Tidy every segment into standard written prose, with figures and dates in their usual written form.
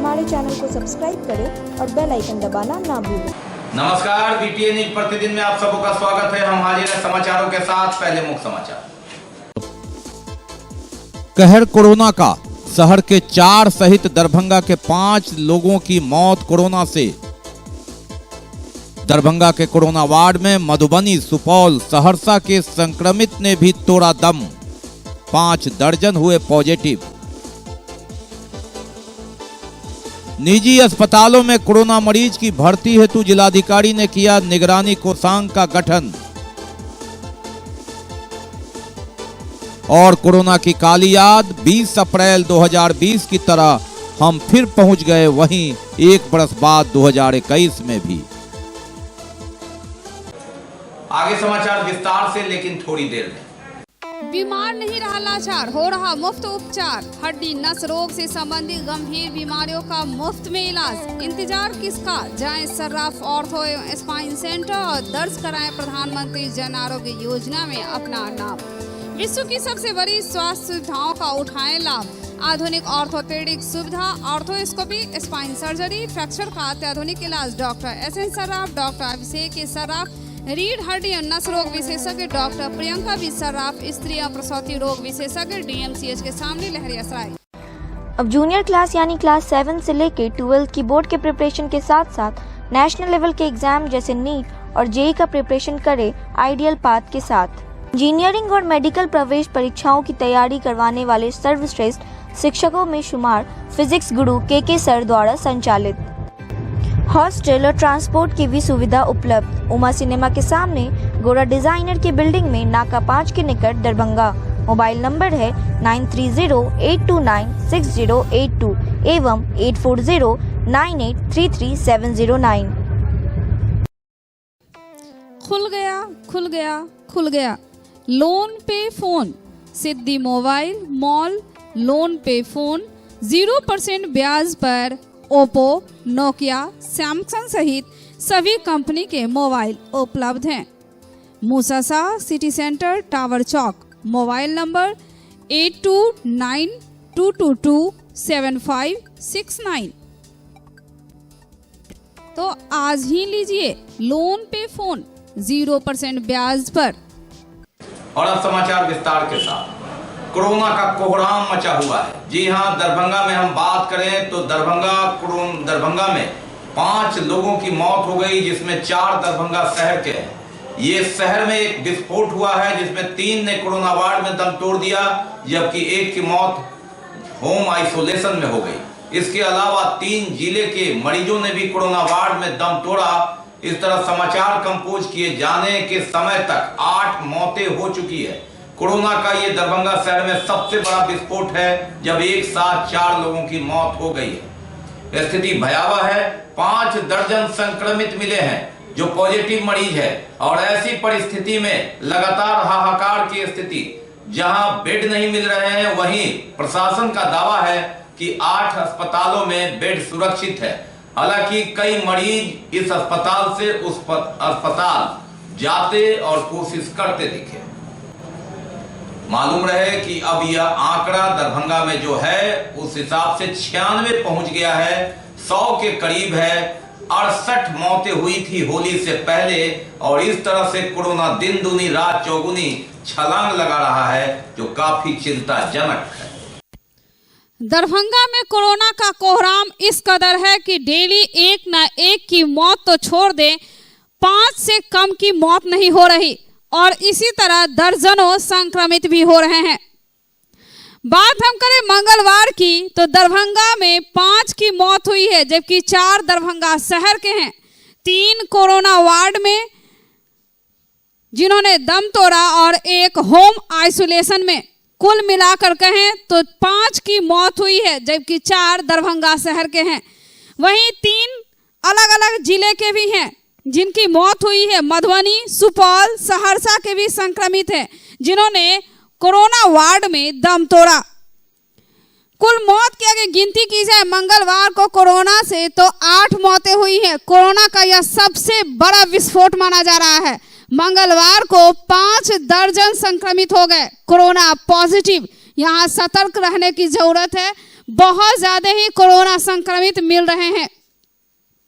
हमारे चैनल को सब्सक्राइब करें और बेल आइकन दबाना ना भूलें। नमस्कार, बीटीए न्यूज प्रतिदिन में आप सबका स्वागत है। हम हाजिर हैं समाचारों के साथ। पहले मुख्य समाचार। कहर कोरोना का, शहर के 4 सहित दरभंगा के 5 लोगों की मौत कोरोना से। दरभंगा के कोरोना वार्ड में मधुबनी, सुपौल, सहरसा के संक्रमित ने भी तोड़ा दम, 5 दर्जन हुए पॉजिटिव। निजी अस्पतालों में कोरोना मरीज की भर्ती हेतु जिलाधिकारी ने किया निगरानी कोषांग का गठन। और कोरोना की काली याद, 20 अप्रैल 2020 की तरह हम फिर पहुंच गए वहीं 1 बरस बाद 2021 में भी। आगे समाचार विस्तार से, लेकिन थोड़ी देर में। बीमार नहीं रहा लाचार, हो रहा मुफ्त उपचार। हड्डी नस रोग से संबंधित गंभीर बीमारियों का मुफ्त में इलाज। इंतजार किसका, जाएं सर्राफ ऑर्थो एवं स्पाइन सेंटर और दर्ज कराएं प्रधानमंत्री जन आरोग्य योजना में अपना नाम। विश्व की सबसे बड़ी स्वास्थ्य सुविधाओं का उठाएं लाभ। आधुनिक ऑर्थोपेडिक सुविधा, ऑर्थोस्कोपी, स्पाइन सर्जरी, फ्रैक्चर का अत्याधुनिक इलाज। डॉक्टर SN सर्राफ, डॉक्टर अभिषेक सर्राफ, रीढ़ हड्डी और नस रोग विशेषज्ञ डॉक्टर प्रियंका बी सर्राफ, स्त्री और प्रसूति रोग विशेषज्ञ DMCH के सामने लहरियासराय। अब जूनियर क्लास यानी क्लास 7 से लेकर 12th की बोर्ड के प्रिपरेशन के साथ साथ नेशनल लेवल के एग्जाम जैसे नीट और JEE का प्रिपरेशन करे आइडियल पाथ के साथ। इंजीनियरिंग और मेडिकल प्रवेश परीक्षाओं की तैयारी करवाने वाले सर्वश्रेष्ठ शिक्षकों में शुमार फिजिक्स गुरु KK सर द्वारा संचालित। हॉस्टल और ट्रांसपोर्ट की भी सुविधा उपलब्ध। उमा सिनेमा के सामने, गोरा डिजाइनर की बिल्डिंग में, नाका 5 के निकट, दरभंगा। मोबाइल नंबर है 9308296082 एवं 8409833709। खुल गया, खुल गया, खुल गया। लोन पे फोन, सिद्धि मोबाइल मॉल लोन पे फोन। 0% ब्याज पर ओप्पो, नोकिया, सैमसंग सहित सभी कंपनी के मोबाइल उपलब्ध हैं। मूसासा city centre, tower Chowk. Mobile number 8292227569। तो आज ही लीजिए लोन पे फोन 0% ब्याज पर। और अब समाचार विस्तार के साथ। कोरोना का कोहराम मचा हुआ है। जी हां, दरभंगा में हम बात करें तो दरभंगा में 5 लोगों की मौत हो गई, जिसमें 4 दरभंगा शहर के हैं। ये शहर में एक विस्फोट हुआ है जिसमें 3 ने कोरोना वार्ड में दम तोड़ दिया, जबकि 1 की मौत होम आइसोलेशन में हो गई। इसके अलावा 3 जिले के मरीजों ने भी कोरोना वार्ड में दम तोड़ा। इस तरह समाचार कंपोज किए जाने के समय तक 8 मौतें हो चुकी है। कोरोना का ये दरभंगा शहर में सबसे बड़ा विस्फोट है, जब एक साथ 4 लोगों की मौत हो गई है। स्थिति भयावह है। 5 दर्जन संक्रमित मिले हैं जो पॉजिटिव मरीज है, और ऐसी परिस्थिति में लगातार हाहाकार की स्थिति। जहां बेड नहीं मिल रहे हैं, वहीं प्रशासन का दावा है कि 8 अस्पतालों में बेड सुरक्षित है। हालांकि कई मरीज इस अस्पताल से उस अस्पताल जाते और कोशिश करते दिखे। मालूम रहे कि अब यह आंकड़ा दरभंगा में जो है उस हिसाब से 96 पहुंच गया है, 100 के करीब है। 68 मौतें हुई थी होली से पहले, और इस तरह से कोरोना दिन दूनी रात चौगुनी छलांग लगा रहा है, जो काफी चिंताजनक है। दरभंगा में कोरोना का कोहराम इस कदर है कि डेली एक न एक की मौत तो छोड़ दे, 5 से कम की मौत नहीं हो रही, और इसी तरह दर्जनों संक्रमित भी हो रहे हैं। बात हम करें मंगलवार की, तो दरभंगा में 5 की मौत हुई है, जबकि 4 दरभंगा शहर के हैं। 3 कोरोना वार्ड में जिन्होंने दम तोड़ा और 1 होम आइसोलेशन में। कुल मिलाकर कहें तो 5 की मौत हुई है, जबकि 4 दरभंगा शहर के हैं। वहीं 3 अलग अलग जिले के भी हैं जिनकी मौत हुई है। मधुबनी, सुपौल, सहरसा के भी संक्रमित हैं, जिन्होंने कोरोना वार्ड में दम तोड़ा। कुल मौत की अगर गिनती की जाए मंगलवार को कोरोना से, तो 8 मौतें हुई हैं। कोरोना का यह सबसे बड़ा विस्फोट माना जा रहा है। मंगलवार को 5 दर्जन संक्रमित हो गए कोरोना पॉजिटिव। यहाँ सतर्क रहने की जरूरत है। बहुत ज्यादा ही कोरोना संक्रमित मिल रहे हैं।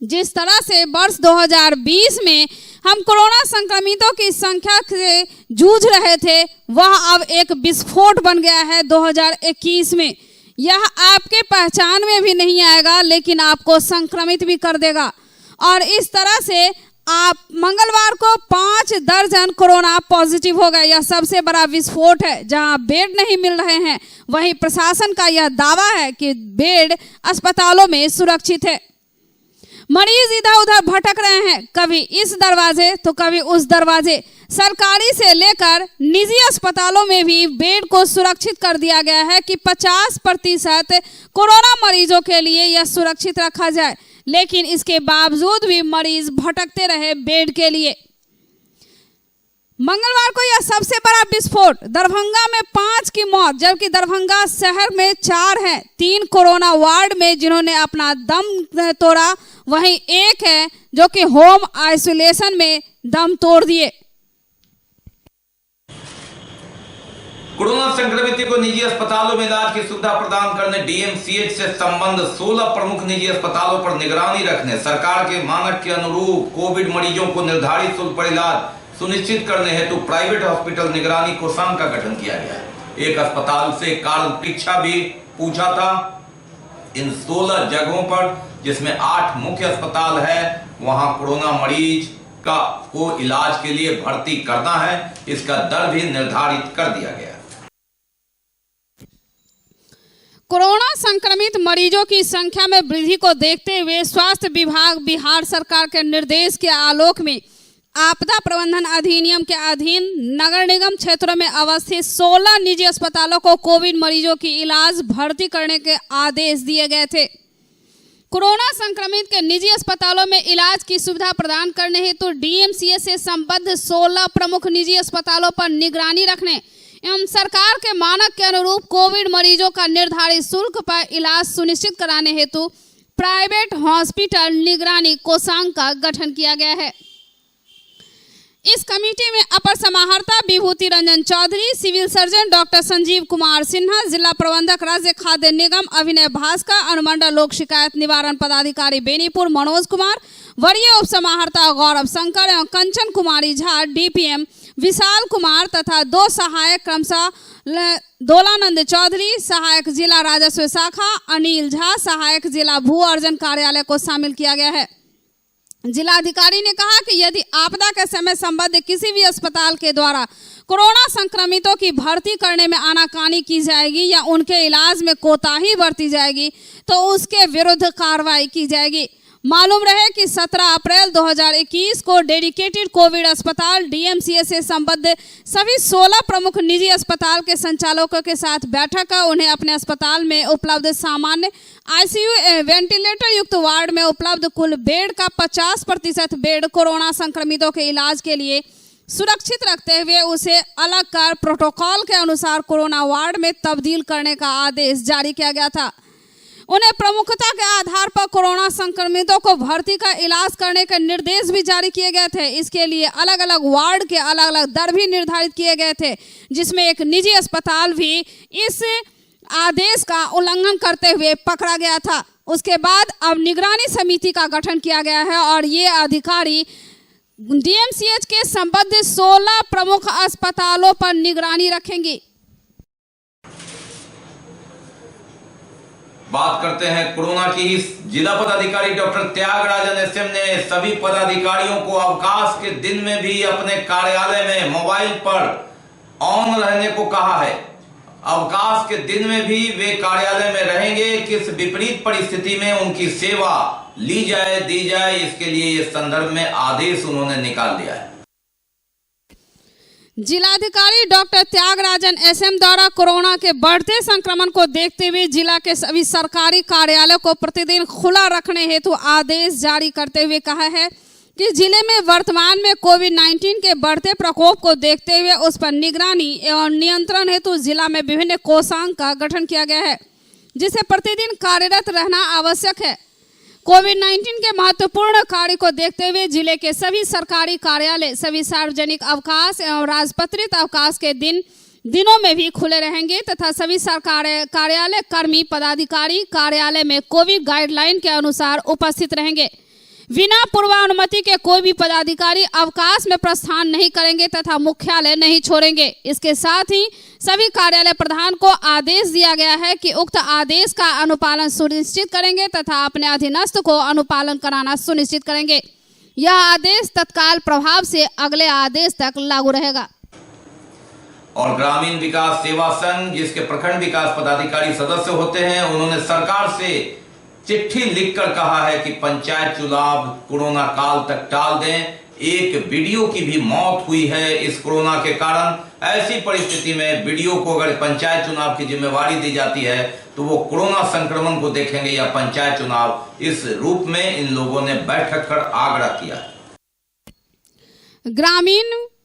जिस तरह से वर्ष 2020 में हम कोरोना संक्रमितों की संख्या से जूझ रहे थे, वह अब एक विस्फोट बन गया है 2021 में। यह आपके पहचान में भी नहीं आएगा, लेकिन आपको संक्रमित भी कर देगा। और इस तरह से आप मंगलवार को 5 दर्जन कोरोना पॉजिटिव हो गए। यह सबसे बड़ा विस्फोट है। जहां बेड नहीं मिल रहे हैं, वहीं प्रशासन का यह दावा है कि बेड अस्पतालों में सुरक्षित है। मरीज इधर उधर भटक रहे हैं, कभी इस दरवाजे तो कभी उस दरवाजे। सरकारी से लेकर निजी अस्पतालों में भी बेड को सुरक्षित कर दिया गया है कि 50% कोरोना मरीजों के लिए यह सुरक्षित रखा जाए, लेकिन इसके बावजूद भी मरीज भटकते रहे बेड के लिए। मंगलवार को यह सबसे बड़ा विस्फोट। दरभंगा में 5 की मौत, जबकि दरभंगा शहर में 4 हैं। 3 कोरोना वार्ड में जिन्होंने अपना दम तोड़ा, वहीं 1 है जो कि होम आइसोलेशन में दम तोड़ दिए। कोरोना संक्रमित को निजी अस्पतालों में इलाज की सुविधा प्रदान करने डीएमसीएच से संबंध 16 प्रमुख निजी अस्पतालों पर निगरानी रखने, सरकार के मानक के अनुरूप कोविड मरीजों को निर्धारित शुल्क पर इलाज सुनिश्चित करने हेतु प्राइवेट हॉस्पिटल निगरानी कोषांग का गठन किया गया है। एक अस्पताल से कारण परीक्षा भी पूछा था। इन 16 जगहों पर, जिसमें 8 मुख्य अस्पताल है, वहां कोरोना मरीज को इलाज के लिए भर्ती करना है, इसका दर भी निर्धारित कर दिया गया। कोरोना संक्रमित मरीजों की संख्या में वृद्धि को देखते हुए स्वास्थ्य विभाग बिहार सरकार के निर्देश के आलोक में आपदा प्रबंधन अधिनियम के अधीन नगर निगम क्षेत्रों में अवस्थित 16 निजी अस्पतालों को कोविड मरीजों की इलाज भर्ती करने के आदेश दिए गए थे। कोरोना संक्रमित के निजी अस्पतालों में इलाज की सुविधा प्रदान करने हेतु डीएमसीएच से संबद्ध 16 प्रमुख निजी अस्पतालों पर निगरानी रखने एवं सरकार के मानक के अनुरूप कोविड मरीजों का निर्धारित शुल्क पर इलाज सुनिश्चित कराने हेतु प्राइवेट हॉस्पिटल निगरानी कोषांग का गठन किया गया है। इस कमेटी में अपर समाहर्ता Vibhuti Ranjan Chaudhary, civil surgeon doctor Sanjeev Kumar Sinha, जिला प्रबंधक राज्य खाद्य निगम अभिनय भास्कर, अनुमंडल लोक शिकायत निवारण पदाधिकारी बेनीपुर मनोज कुमार, वरीय उप समाहर्ता गौरव शंकर एवं कंचन कुमारी झा, डीपीएम विशाल कुमार तथा 2 सहायक क्रमशः दोलानंद चौधरी, सहायक जिला राजस्व शाखा अनिल झा, सहायक जिला भू अर्जन कार्यालय को शामिल किया गया है। जिलाधिकारी ने कहा कि यदि आपदा के समय संबद्ध किसी भी अस्पताल के द्वारा कोरोना संक्रमितों की भर्ती करने में आनाकानी की जाएगी या उनके इलाज में कोताही बरती जाएगी तो उसके विरुद्ध कार्रवाई की जाएगी। मालूम रहे कि 17 अप्रैल 2021 को डेडिकेटेड कोविड अस्पताल डीएमसीएच से संबद्ध सभी 16 प्रमुख निजी अस्पताल के संचालकों के साथ बैठक कर उन्हें अपने अस्पताल में उपलब्ध सामान्य आईसीयू वेंटिलेटर युक्त वार्ड में उपलब्ध कुल बेड का 50% बेड कोरोना संक्रमितों के इलाज के लिए सुरक्षित रखते हुए उसे अलग कर प्रोटोकॉल के अनुसार कोरोना वार्ड में तब्दील करने का आदेश जारी किया गया था। उन्हें प्रमुखता के आधार पर कोरोना संक्रमितों को भर्ती का इलाज करने के निर्देश भी जारी किए गए थे। इसके लिए अलग अलग वार्ड के अलग अलग दर भी निर्धारित किए गए थे, जिसमें एक निजी अस्पताल भी इस आदेश का उल्लंघन करते हुए पकड़ा गया था। उसके बाद अब निगरानी समिति का गठन किया गया है और ये अधिकारी डीएमसीएच के संबद्ध 16 प्रमुख अस्पतालों पर निगरानी रखेंगी। बात करते हैं कोरोना की। जिला पदाधिकारी डॉक्टर त्यागराजन एसएम ने सभी पदाधिकारियों को अवकाश के दिन में भी अपने कार्यालय में मोबाइल पर ऑन रहने को कहा है। अवकाश के दिन में भी वे कार्यालय में रहेंगे। किस विपरीत परिस्थिति में उनकी सेवा ली जाए दी जाए, इसके लिए इस संदर्भ में आदेश उन्होंने निकाल दिया है। जिलाधिकारी डॉक्टर त्यागराजन एसएम द्वारा कोरोना के बढ़ते संक्रमण को देखते हुए जिला के सभी सरकारी कार्यालयों को प्रतिदिन खुला रखने हेतु आदेश जारी करते हुए कहा है कि जिले में वर्तमान में कोविड-19 के बढ़ते प्रकोप को देखते हुए उस पर निगरानी एवं नियंत्रण हेतु जिला में विभिन्न कोषांग का गठन किया गया है, जिसे प्रतिदिन कार्यरत रहना आवश्यक है। कोविड-19 के महत्वपूर्ण कार्य को देखते हुए जिले के सभी सरकारी कार्यालय सभी सार्वजनिक अवकाश एवं राजपत्रित अवकाश के दिन दिनों में भी खुले रहेंगे तथा सभी सरकारी कार्यालय कर्मी पदाधिकारी कार्यालय में कोविड गाइडलाइन के अनुसार उपस्थित रहेंगे। बिना पूर्वानुमति के कोई भी पदाधिकारी अवकाश में प्रस्थान नहीं करेंगे तथा मुख्यालय नहीं छोड़ेंगे। इसके साथ ही सभी कार्यालय प्रधान को आदेश दिया गया है कि उक्त आदेश का अनुपालन सुनिश्चित करेंगे तथा अपने अधीनस्थ को अनुपालन कराना सुनिश्चित करेंगे। यह आदेश तत्काल प्रभाव से अगले आदेश तक लागू रहेगा। और ग्रामीण विकास सेवा संघ जिसके प्रखंड विकास पदाधिकारी सदस्य होते हैं, उन्होंने सरकार से चिट्ठी लिखकर कहा है कि पंचायत चुनाव कोरोना काल तक टाल दें। एक बीडीओ की भी मौत हुई है इस कोरोना के कारण। ऐसी परिस्थिति में बीडीओ को अगर पंचायत चुनाव की जिम्मेवारी दी जाती है तो वो कोरोना संक्रमण को देखेंगे या पंचायत चुनाव, इस रूप में इन लोगों ने बैठक कर आग्रह किया।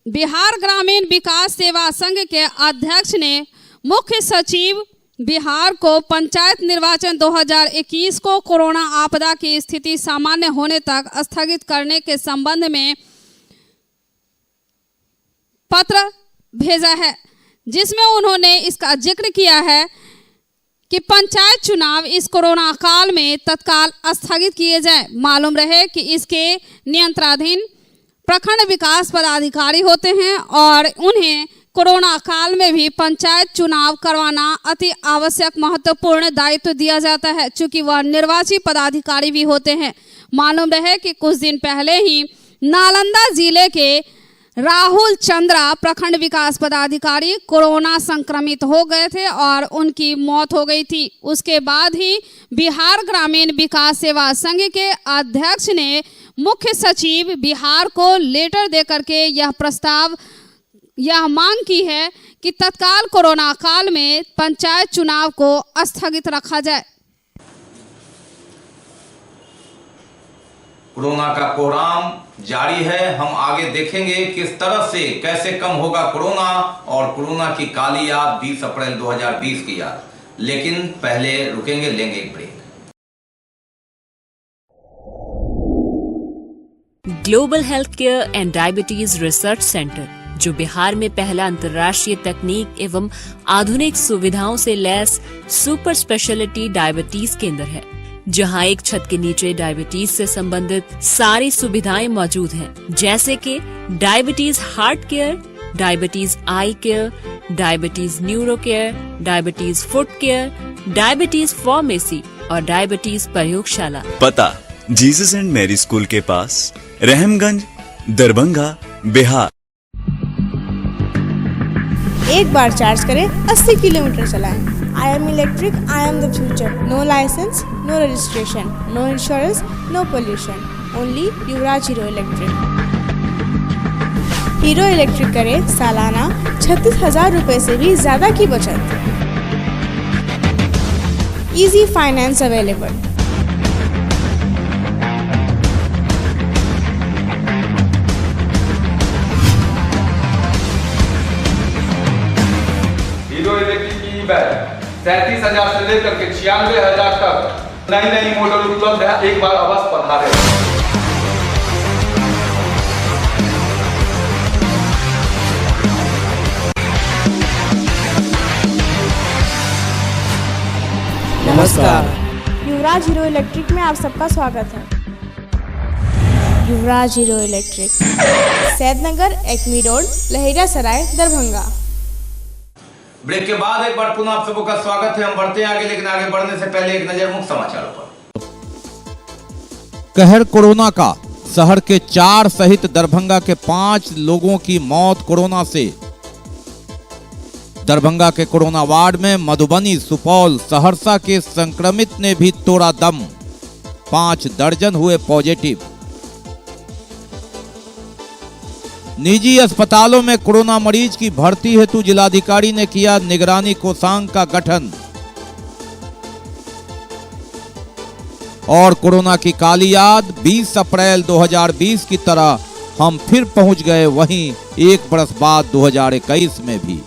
बिहार ग्रामीण विकास सेवा संघ के अध्यक्ष ने मुख्य सचिव बिहार को पंचायत निर्वाचन 2021 को कोरोना आपदा की स्थिति सामान्य होने तक स्थगित करने के संबंध में पत्र भेजा है, जिसमें उन्होंने इसका जिक्र किया है कि पंचायत चुनाव इस कोरोना काल में तत्काल स्थगित किए जाए। मालूम रहे कि इसके नियंत्रणाधीन प्रखंड विकास पदाधिकारी होते हैं और उन्हें कोरोना काल में भी पंचायत चुनाव करवाना अति आवश्यक महत्वपूर्ण दायित्व दिया जाता है, चूंकि वह निर्वाची पदाधिकारी भी होते हैं। मालूम रहे कि कुछ दिन पहले ही नालंदा जिले के राहुल चंद्रा प्रखंड विकास पदाधिकारी कोरोना संक्रमित हो गए थे और उनकी मौत हो गई थी। उसके बाद ही बिहार ग्रामीण विकास सेवा संघ के अध्यक्ष ने मुख्य सचिव बिहार को लेटर देकर के यह मांग की है कि तत्काल कोरोना काल में पंचायत चुनाव को स्थगित रखा जाए। कोरोना का कोहराम जारी है। हम आगे देखेंगे किस तरह से कैसे कम होगा कोरोना और कोरोना की काली याद 20 अप्रैल 2020 की याद। लेकिन पहले रुकेंगे, लेंगे एक break. Global health care and diabetes research centre, जो बिहार में पहला अंतर्राष्ट्रीय तकनीक एवं आधुनिक सुविधाओं से लैस सुपर स्पेशलिटी डायबिटीज केंद्र है, जहां एक छत के नीचे डायबिटीज से संबंधित सारी सुविधाएं मौजूद हैं, जैसे कि diabetes heart care, diabetes eye care, diabetes neuro care, diabetes foot care, diabetes pharmacy और डायबिटीज प्रयोगशाला। पता जीसस एंड मैरी स्कूल के पास, रहमगंज, दरभंगा, बिहार। एक बार चार्ज करें, 80 किलोमीटर चलाएं। I am electric, I am the future. No licence, no registration, no insurance, no pollution. Only Yuvraj Hero Electric. Hero Electric करें सालाना 36,000 रुपए से भी ज्यादा की बचत। Easy finance available. Hero Electric की बैग 37,000 से लेकर के 96,000 तक नई नई मॉडल उपलब्ध है। एक बार अवश्य पधारें। नमस्कार, युवराज हीरो इलेक्ट्रिक में आप सबका स्वागत है। Yuvraj Hero Electric, Saidnagar, Acme road, Laheria Sarai, Darbhanga. Break के बाद एक बार पुनः आप सबका स्वागत है। हम बढ़ते हैं आगे, लेकिन आगे बढ़ने से पहले एक नजर मुख्य समाचारों पर। कहर कोरोना का, शहर के 4 सहित दरभंगा के 5 लोगों की मौत कोरोना से। दरभंगा के कोरोना वार्ड में मधुबनी, सुपौल, सहरसा के संक्रमित ने भी तोड़ा दम। 5 दर्जन हुए पॉजिटिव। निजी अस्पतालों में कोरोना मरीज की भर्ती हेतु जिलाधिकारी ने किया निगरानी कोषांग का गठन। और कोरोना की काली याद 20 अप्रैल 2020 की तरह हम फिर पहुंच गए वहीं 1 बरस बाद 2021 में भी।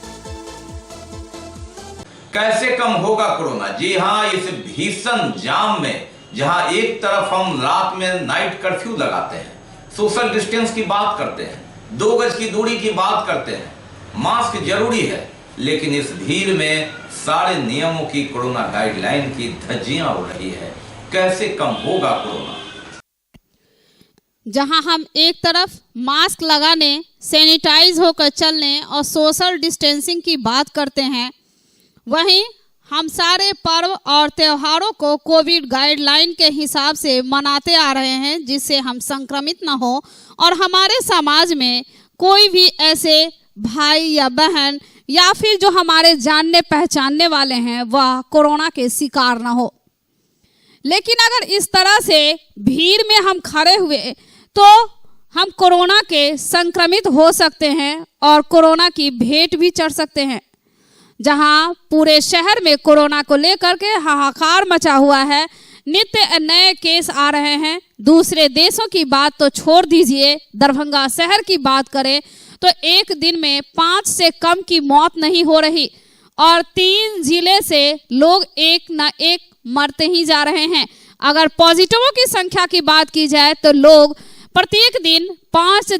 कैसे कम होगा कोरोना? जी हां, इस भीषण जाम में जहां एक तरफ हम रात में नाइट कर्फ्यू लगाते हैं, सोशल डिस्टेंस की बात करते हैं, 2 गज की दूरी की बात करते हैं, मास्क जरूरी है, लेकिन इस भीड़ में सारे नियमों की, कोरोना गाइडलाइन की धज्जियां उड़ रही है। कैसे कम होगा कोरोना? जहां हम एक तरफ मास्क लगाने, सैनिटाइज होकर चलने और सोशल डिस्टेंसिंग की बात करते हैं, वहीं हम सारे पर्व और त्योहारों को कोविड गाइडलाइन के हिसाब से मनाते आ रहे हैं, जिससे हम संक्रमित न हो और हमारे समाज में कोई भी ऐसे भाई या बहन या फिर जो हमारे जानने पहचानने वाले हैं वह कोरोना के शिकार न हो। लेकिन अगर इस तरह से भीड़ में हम खड़े हुए तो हम कोरोना के संक्रमित हो सकते हैं और कोरोना की भेंट भी चढ़ सकते हैं। जहां पूरे शहर में कोरोना को लेकर के हाहाकार मचा हुआ है, नित्य नए केस आ रहे हैं। दूसरे देशों की बात तो छोड़ दीजिए, दरभंगा शहर की बात करें तो एक दिन में 5 से कम की मौत नहीं हो रही और 3 जिले से लोग एक न एक मरते ही जा रहे हैं। अगर पॉजिटिवों की संख्या की बात की जाए तो लोग प्रत्येक दिन 5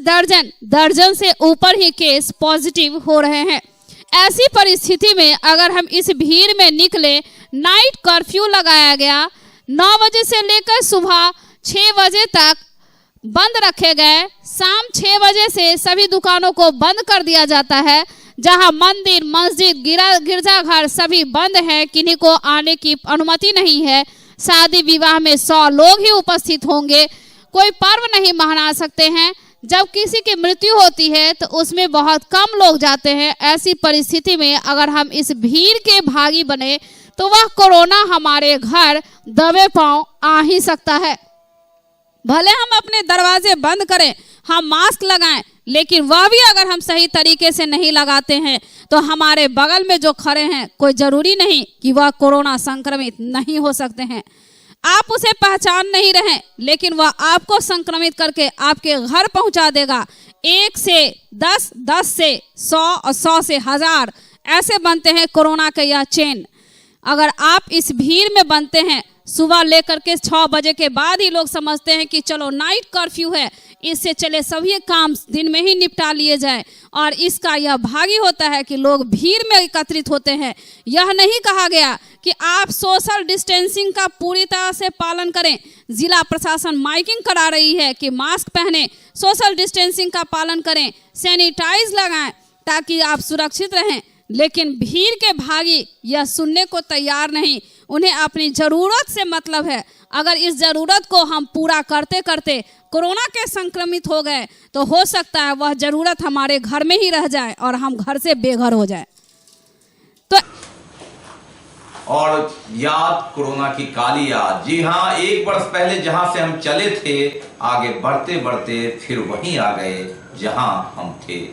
दर्जन से ऊपर ही केस पॉजिटिव हो रहे हैं। ऐसी परिस्थिति में अगर हम इस भीड़ में निकले, नाइट कर्फ्यू लगाया गया, 9 बजे से लेकर सुबह 6 बजे तक बंद रखे गए, शाम 6 बजे से सभी दुकानों को बंद कर दिया जाता है। जहां मंदिर, मस्जिद, गिरजाघर सभी बंद है, किन्हीं को आने की अनुमति नहीं है। शादी विवाह में 100 लोग ही उपस्थित होंगे, कोई पर्व नहीं मना सकते हैं। जब किसी की मृत्यु होती है तो उसमें बहुत कम लोग जाते हैं। ऐसी परिस्थिति में अगर हम इस भीड़ के भागी बने तो वह कोरोना हमारे घर दबे पांव आ ही सकता है। भले हम अपने दरवाजे बंद करें, हम मास्क लगाएं, लेकिन वह भी अगर हम सही तरीके से नहीं लगाते हैं तो हमारे बगल में जो खड़े हैं कोई जरूरी नहीं कि वह कोरोना संक्रमित नहीं हो सकते हैं। आप उसे पहचान नहीं रहे, लेकिन वह आपको संक्रमित करके आपके घर पहुंचा देगा। 1 से 10, 10 से 100 और 100 से 1000 ऐसे बनते हैं कोरोना के यह चेन। अगर आप इस भीड़ में बनते हैं, सुबह लेकर के 6 बजे के बाद ही लोग समझते हैं कि चलो नाइट कर्फ्यू है, इससे चले सभी काम दिन में ही निपटा लिए जाए, और इसका यह भागी होता है कि लोग भीड़ में एकत्रित होते हैं। यह नहीं कहा गया कि आप सोशल डिस्टेंसिंग का पूरी तरह से पालन करें। जिला प्रशासन माइकिंग करा रही है कि मास्क पहने, सोशल डिस्टेंसिंग का पालन करें, सैनिटाइज लगाएं ताकि आप सुरक्षित रहें। लेकिन भीड़ के भागी यह सुनने को तैयार नहीं। उन्हें अपनी ज़रूरत से मतलब है। अगर इस ज़रूरत को हम पूरा करते करते कोरोना के संक्रमित हो गए तो हो सकता है वह ज़रूरत हमारे घर में ही रह जाए और हम घर से बेघर हो जाए। तो और याद, कोरोना की काली याद। जी हाँ, 1 वर्ष पहले जहां से हम चले थे, आगे बढ़ते बढ़ते फिर वहीं आ गए जहां हम थे।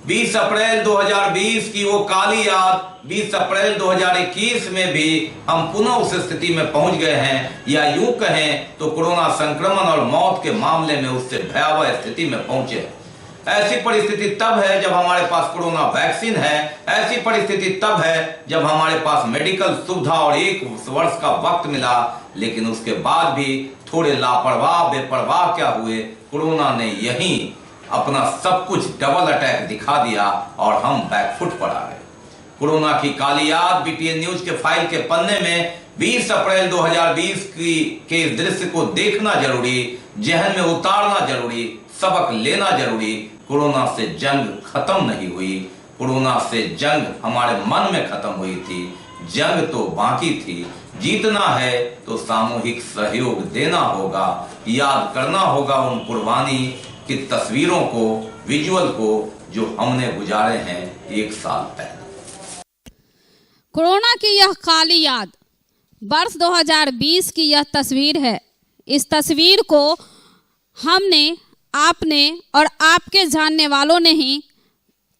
20 अप्रैल 2020 की वो काली याद, 20 अप्रैल 2021 में भी हम पुनः उस स्थिति में पहुंच गए हैं, या यूं कहें तो कोरोना संक्रमण और मौत के मामले में उससे भयावह स्थिति में पहुंचे। ऐसी परिस्थिति तब है जब हमारे पास कोरोना वैक्सीन है, ऐसी परिस्थिति तब है जब हमारे पास मेडिकल सुविधा और 1 वर्ष का वक्त मिला। लेकिन उसके बाद भी थोड़े लापरवाह बेपरवाह क्या हुए, कोरोना ने यहीं अपना सब कुछ डबल अटैक दिखा दिया और हम बैकफुट पर आ गए। कोरोना की काली याद बीटीएन न्यूज के फाइल के पन्ने में 20 अप्रैल 2020 के इस दृश्य को देखना जरूरी, जहन में उतारना जरूरी, सबक लेना जरूरी। कोरोना से जंग खत्म नहीं हुई, कोरोना से जंग हमारे मन में खत्म हुई थी। जंग तो बाकी थी, जीतना है तो सामूहिक सहयोग देना होगा, याद करना होगा उन कुर्बानी की तस्वीरों को, विजुअल को जो हमने गुजारे हैं 1 साल पहले। कोरोना की यह काली याद, वर्ष 2020 की यह तस्वीर है। इस तस्वीर को हमने, आपने और आपके जानने वालों ने ही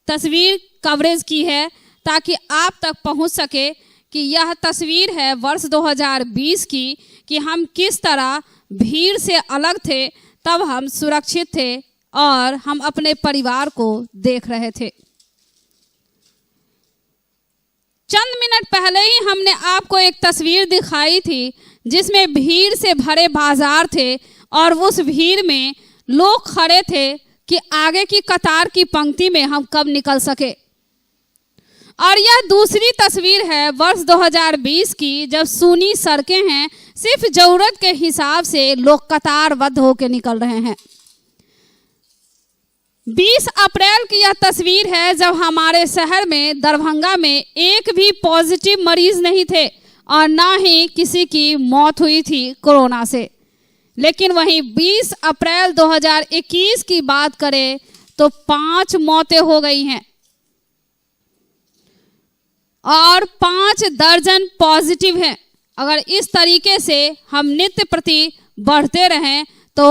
तस्वीर कवरेज की है ताकि आप तक पहुंच सके कि यह तस्वीर है वर्ष 2020 की, कि हम किस तरह भीड़ से अलग थे, तब हम सुरक्षित थे और हम अपने परिवार को देख रहे थे। चंद मिनट पहले ही हमने आपको एक तस्वीर दिखाई थी जिसमें भीड़ से भरे बाजार थे और उस भीड़ में लोग खड़े थे कि आगे की कतार की पंक्ति में हम कब निकल सके। और यह दूसरी तस्वीर है वर्ष 2020 की, जब सूनी सड़कें हैं, सिर्फ जरूरत के हिसाब से लोग कतारबद्ध होकर निकल रहे हैं। 20 अप्रैल की यह तस्वीर है जब हमारे शहर में दरभंगा में एक भी पॉजिटिव मरीज नहीं थे और ना ही किसी की मौत हुई थी कोरोना से। लेकिन वहीं 20 अप्रैल 2021 की बात करें तो 5 मौतें हो गई हैं और 5 दर्जन पॉजिटिव हैं। अगर इस तरीके से हम नित्य प्रति बढ़ते रहें तो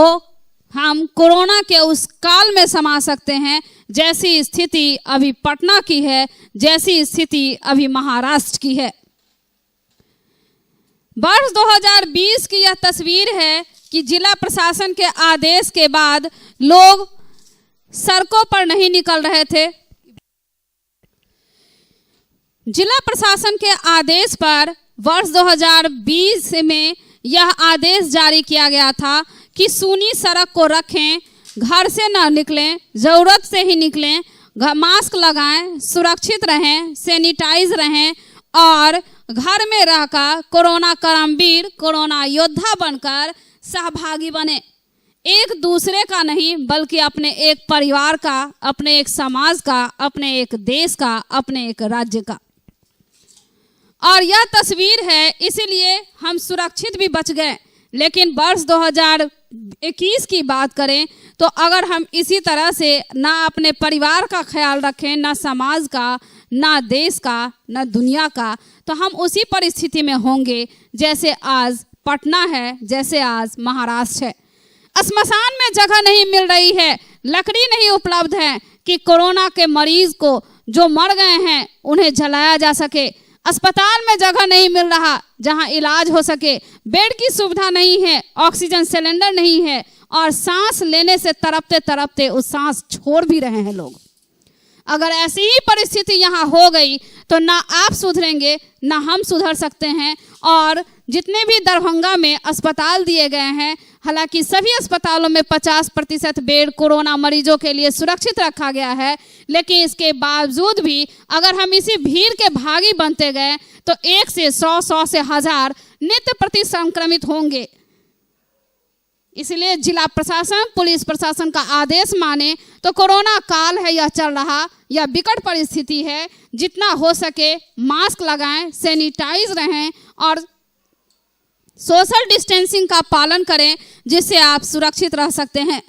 हम कोरोना के उस काल में समा सकते हैं जैसी स्थिति अभी पटना की है, जैसी स्थिति अभी महाराष्ट्र की है। वर्ष 2020 की यह तस्वीर है कि जिला प्रशासन के आदेश के बाद लोग सड़कों पर नहीं निकल रहे थे। जिला प्रशासन के आदेश पर वर्ष 2020 में यह आदेश जारी किया गया था कि सूनी सड़क को रखें, घर से न निकलें, जरूरत से ही निकलें, मास्क लगाएं, सुरक्षित रहें, सैनिटाइज रहें और घर में रहकर कोरोना करमवीर, कोरोना योद्धा बनकर सहभागी बने। एक दूसरे का नहीं बल्कि अपने एक परिवार का, अपने एक समाज का, अपने एक देश का, अपने एक राज्य का। और यह तस्वीर है, इसीलिए हम सुरक्षित भी बच गए। लेकिन वर्ष 2021 की बात करें तो अगर हम इसी तरह से ना अपने परिवार का ख्याल रखें, ना समाज का, ना देश का, ना दुनिया का, तो हम उसी परिस्थिति में होंगे जैसे आज पटना है, जैसे आज महाराष्ट्र है। श्मशान में जगह नहीं मिल रही है, लकड़ी नहीं उपलब्ध है कि कोरोना के मरीज को जो मर गए हैं उन्हें जलाया जा सके। अस्पताल में जगह नहीं मिल रहा जहां इलाज हो सके, बेड की सुविधा नहीं है, ऑक्सीजन सिलेंडर नहीं है और सांस लेने से तड़पते तड़पते उस सांस छोड़ भी रहे हैं लोग। अगर ऐसी ही परिस्थिति यहाँ हो गई तो ना आप सुधरेंगे ना हम सुधर सकते हैं। और जितने भी दरभंगा में अस्पताल दिए गए हैं, हालांकि सभी अस्पतालों में 50% बेड कोरोना मरीजों के लिए सुरक्षित रखा गया है, लेकिन इसके बावजूद भी अगर हम इसी भीड़ के भागी बनते गए तो 1 से 100, 100 से 1000 नित्य प्रति संक्रमित होंगे। इसलिए जिला प्रशासन, पुलिस प्रशासन का आदेश माने तो कोरोना काल है, यह चल रहा, यह विकट परिस्थिति है। जितना हो सके मास्क लगाएं, सैनिटाइज रहें और सोशल डिस्टेंसिंग का पालन करें, जिससे आप सुरक्षित रह सकते हैं।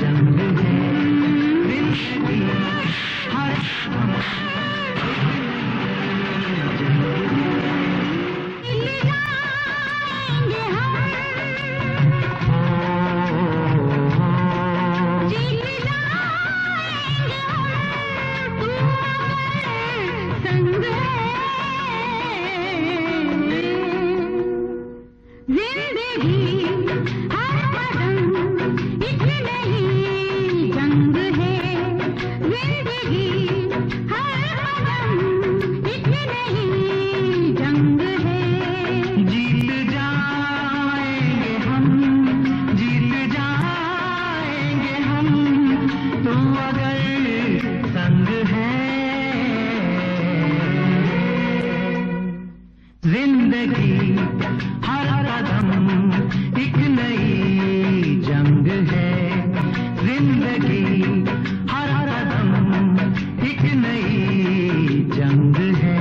जंग है जिंदगी हर जिंदगी हर कदम एक नई जंग है जिंदगी हर कदम एक नई जंग है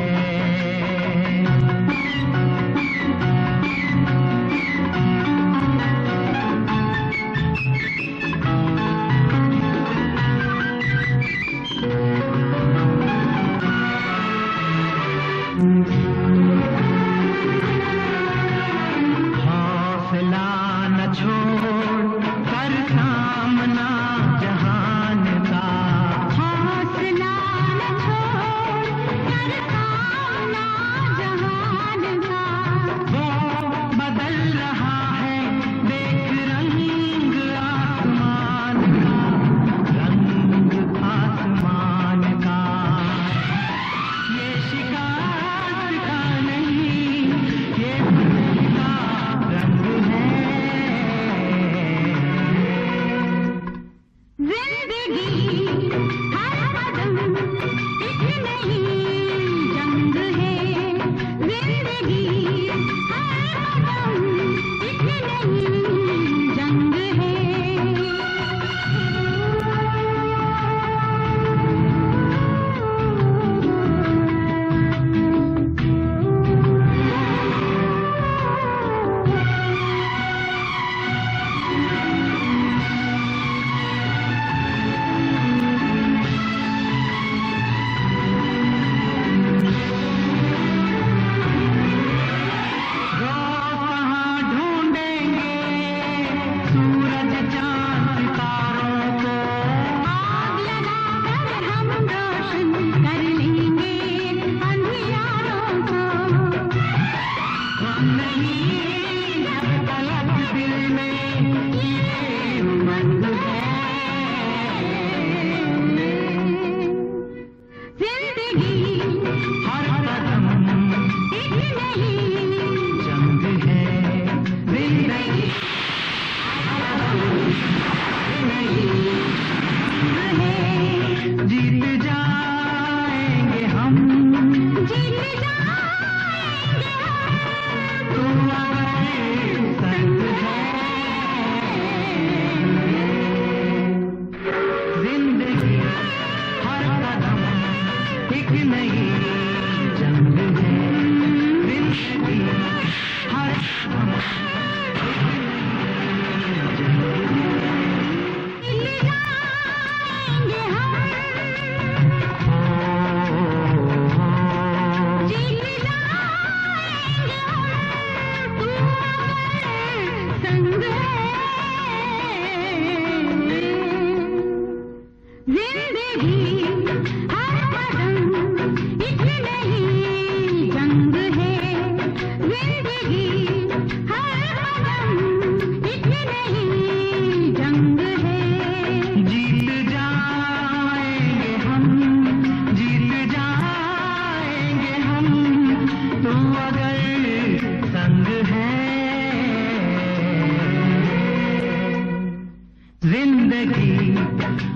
जिंदगी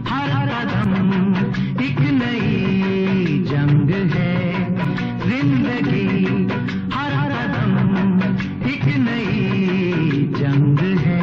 हर कदम एक नई जंग है जिंदगी हर कदम एक नई जंग है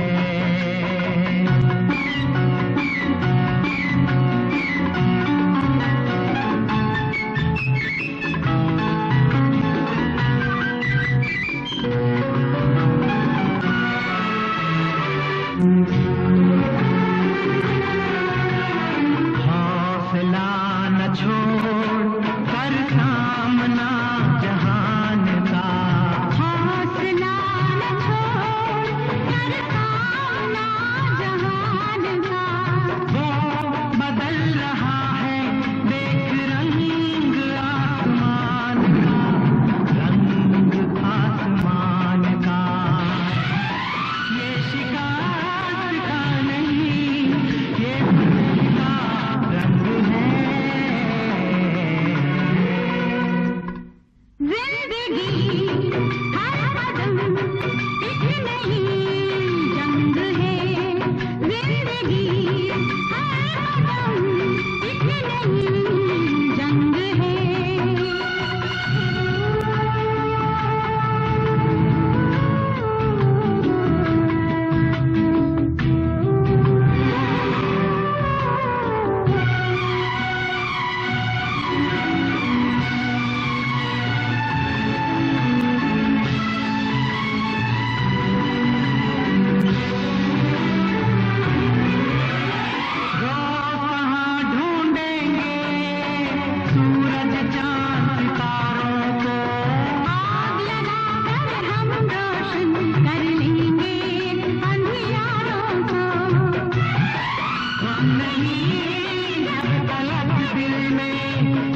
गम नहीं जब तलक दिल में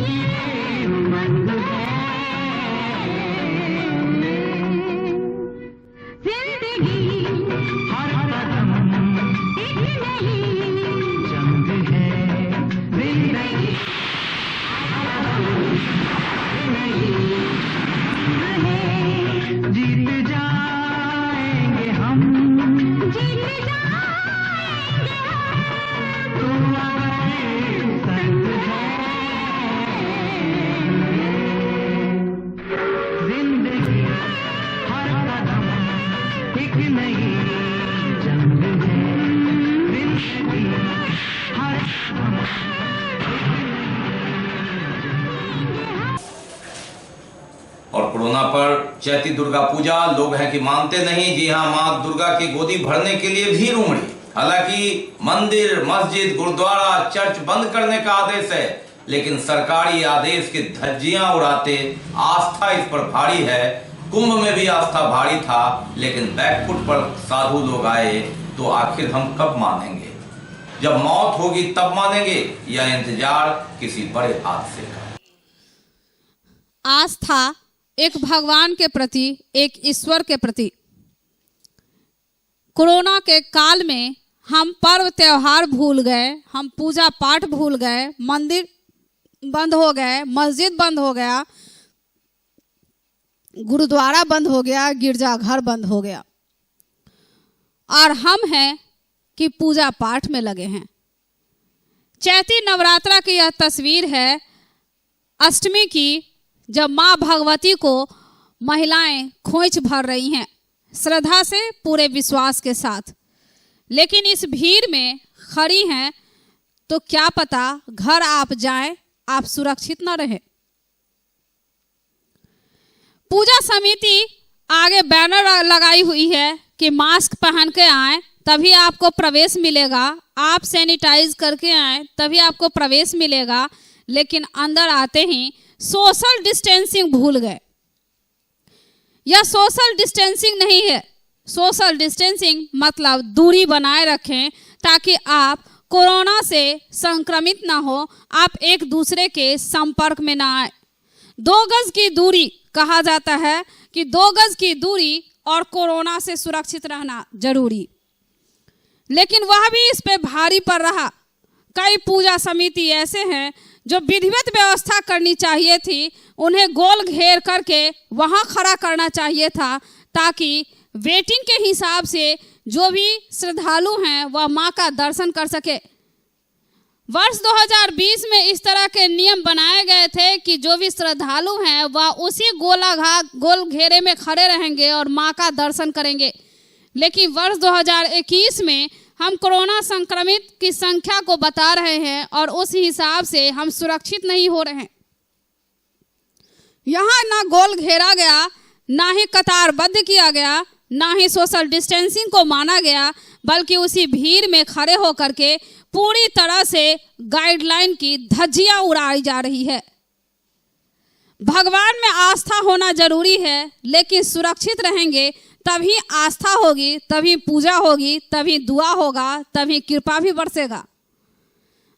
ये उमंग है। जिंदगी हर कदम एक नई जंग है। जिंदगी जीत जाएंगे हम, जीत जाएंगे तू हमारे संग है। जिंदगी हर कदम एक नई जंग है। जिंदगी हर कदम और कोरोना पर चैती दुर्गा पूजा लोग हैं कि मानते नहीं। जी हाँ, मां दुर्गा की गोदी भरने के लिए भीड़ उमड़ी। हालांकि मंदिर, मस्जिद, गुरुद्वारा, चर्च बंद करने का आदेश है, लेकिन सरकारी आदेश की धज्जियां उड़ाते आस्था इस पर भारी है। कुंभ में भी आस्था भारी था, लेकिन बैकफुट पर साधु लोग आए तो आखिर हम कब मानेंगे? जब मौत होगी तब मानेंगे या इंतजार किसी बड़े हादसे का? आस्था एक भगवान के प्रति, एक ईश्वर के प्रति। कोरोना के काल में हम पर्व त्योहार भूल गए, हम पूजा पाठ भूल गए, मंदिर बंद हो गए, मस्जिद बंद हो गया, गुरुद्वारा बंद हो गया, गिरजाघर बंद हो गया, और हम हैं कि पूजा पाठ में लगे हैं। चैती नवरात्रा की यह तस्वीर है अष्टमी की, जब माँ भगवती को महिलाएं खोइच भर रही हैं श्रद्धा से, पूरे विश्वास के साथ। लेकिन इस भीड़ में खड़ी हैं तो क्या पता घर आप जाएं, आप सुरक्षित न रहे। पूजा समिति आगे बैनर लगाई हुई है कि मास्क पहन के आए तभी आपको प्रवेश मिलेगा, आप सैनिटाइज करके आए तभी आपको प्रवेश मिलेगा। लेकिन अंदर आते ही सोशल डिस्टेंसिंग भूल गए। यह सोशल डिस्टेंसिंग नहीं है। सोशल डिस्टेंसिंग मतलब दूरी बनाए रखें ताकि आप कोरोना से संक्रमित ना हो, आप एक दूसरे के संपर्क में ना आए। 2 गज की दूरी कहा जाता है कि 2 गज की दूरी और कोरोना से सुरक्षित रहना जरूरी। लेकिन वह भी इस पे भारी पड़ रहा। कई पूजा समिति ऐसे हैं जो विधिवत व्यवस्था करनी चाहिए थी, उन्हें गोल घेर करके वहां खड़ा करना चाहिए था ताकि वेटिंग के हिसाब से जो भी श्रद्धालु हैं वह मां का दर्शन कर सके। वर्ष 2020 में इस तरह के नियम बनाए गए थे कि जो भी श्रद्धालु हैं वह उसी गोल घेरे में खड़े रहेंगे और मां का दर्शन करेंगे। लेकिन वर्ष 2021 में हम कोरोना संक्रमित की संख्या को बता रहे हैं और उस हिसाब से हम सुरक्षित नहीं हो रहे हैं। यहाँ ना गोल घेरा गया, ना ही कतारबद्ध किया गया, ना ही सोशल डिस्टेंसिंग को माना गया, बल्कि उसी भीड़ में खड़े होकर के पूरी तरह से गाइडलाइन की धज्जियां उड़ाई जा रही है। भगवान में आस्था होना जरूरी है, लेकिन सुरक्षित रहेंगे तभी आस्था होगी, तभी पूजा होगी, तभी दुआ होगा, तभी कृपा भी बरसेगा।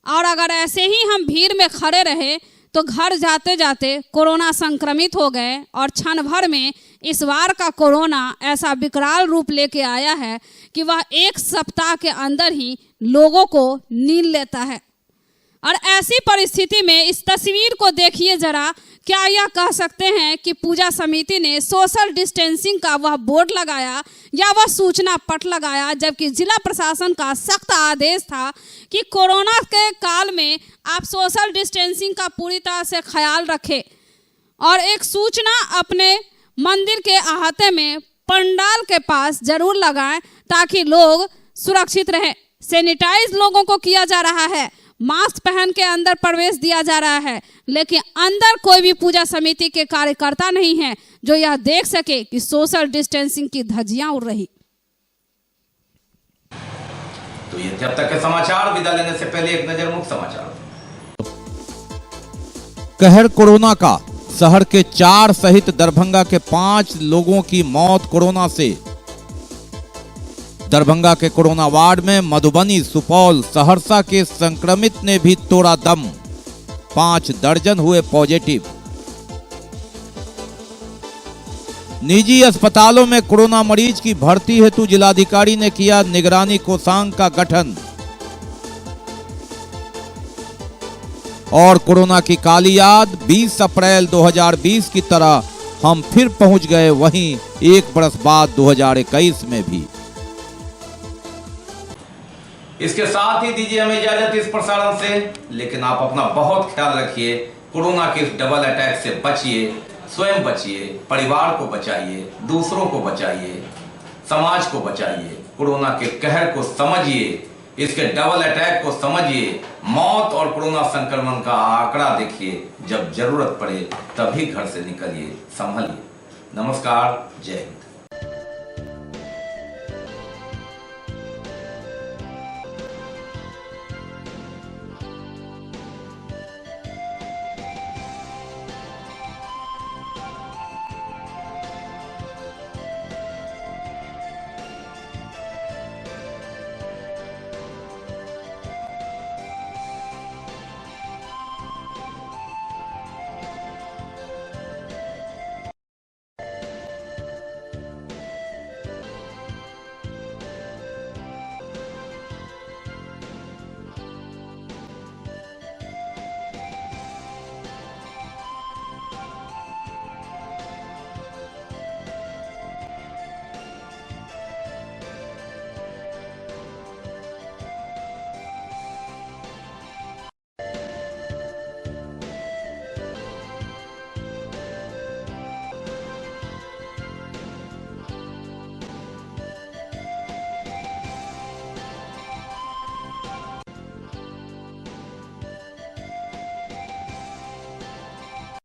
और अगर ऐसे ही हम भीड़ में खड़े रहे तो घर जाते जाते कोरोना संक्रमित हो गए और क्षण भर में इस बार का कोरोना ऐसा विकराल रूप लेके आया है कि वह 1 सप्ताह के अंदर ही लोगों को नील लेता है। और ऐसी परिस्थिति में इस तस्वीर को देखिए जरा, क्या यह कह सकते हैं कि पूजा समिति ने सोशल डिस्टेंसिंग का वह बोर्ड लगाया या वह सूचना पट लगाया, जबकि जिला प्रशासन का सख्त आदेश था कि कोरोना के काल में आप सोशल डिस्टेंसिंग का पूरी तरह से ख्याल रखें और एक सूचना अपने मंदिर के अहाते में पंडाल के पास जरूर लगाएं ताकि लोग सुरक्षित रहें। सैनिटाइज लोगों को किया जा रहा है, मास्क पहन के अंदर प्रवेश दिया जा रहा है, लेकिन अंदर कोई भी पूजा समिति के कार्यकर्ता नहीं है जो यह देख सके कि सोशल डिस्टेंसिंग की धज्जियां उड़ रही। तो ये जब तक के समाचार, विदा लेने से पहले एक नजर मुख्य समाचार। कहर कोरोना का, शहर के 4 सहित दरभंगा के 5 लोगों की मौत कोरोना से। दरभंगा के कोरोना वार्ड में मधुबनी, सुपौल, सहरसा के संक्रमित ने भी तोड़ा दम। 5 दर्जन हुए पॉजिटिव। निजी अस्पतालों में कोरोना मरीज की भर्ती हेतु जिलाधिकारी ने किया निगरानी कोषांग का गठन। और कोरोना की काली याद, 20 अप्रैल 2020 की तरह हम फिर पहुंच गए वहीं 1 बरस बाद 2021 में भी। इसके साथ ही दीजिए हमें इजाजत इस प्रसारण से, लेकिन आप अपना बहुत ख्याल रखिए। कोरोना के इस डबल अटैक से बचिए, स्वयं बचिए, परिवार को बचाइए, दूसरों को बचाइए, समाज को बचाइए। कोरोना के कहर को समझिए, इसके डबल अटैक को समझिए, मौत और कोरोना संक्रमण का आंकड़ा देखिए। जब जरूरत पड़े तभी घर से निकलिए, संभलिए। नमस्कार, जय हिंद।